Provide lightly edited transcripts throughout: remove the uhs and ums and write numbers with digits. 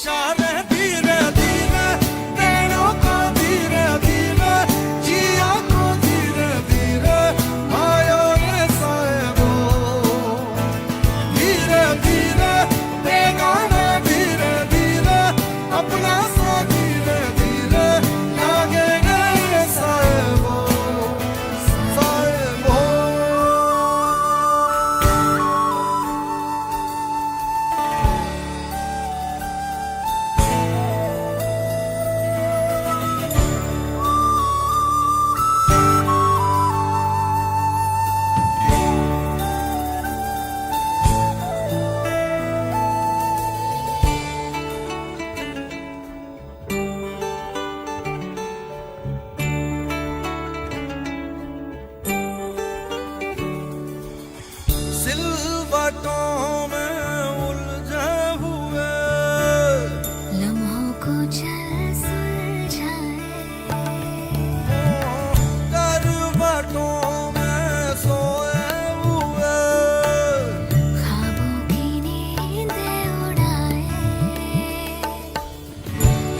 इशारे धीरे धीरे नैनों को धीरे धीरे जिया को धीरे धीरे आयो रे साहेबो धीरे धीरे बेगाना धीरे धीरे अपना सा धीरे धीरे लागे रे साहेबो साहेबो सिलवटों में उलझे हुए लम्हों को जल सुलझाए करवटों में सोए हुए ख्वाबों की नींदें उड़ाए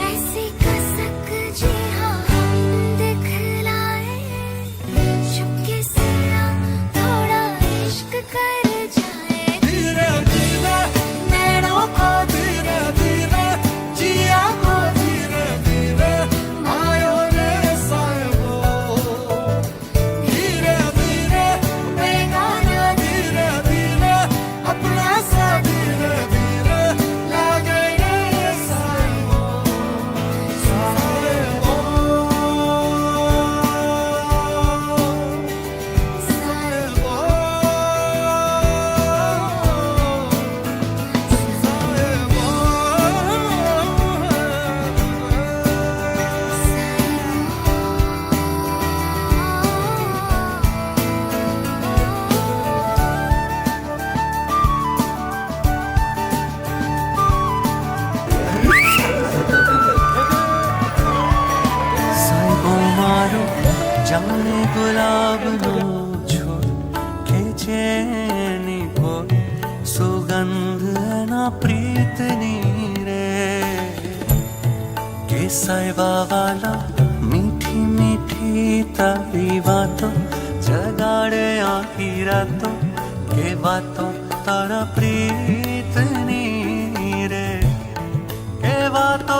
ऐसी कसक जी हाँ हम दिखलाए चुपके से थोड़ा इश्क कर जाए धीरे धीरे नैनों को धीरे धीरे जिया को धीरे धीरे आयो रे साहेबो धीरे धीरे बेगाना धीरे धीरे अपना सा धीरे धीरे लागे रे साहेबो साहेबो સાહેબો મારો જાણે ગુલાબનો છોડ ખેંચે એની ભોર સુગંધ એના પ્રીતની રે કે સાહેબા વાલા મીઠી મીઠી તારી વાતો જગાડે આખી રાતો કે વાતો તારા પ્રીતની રે કે વાતો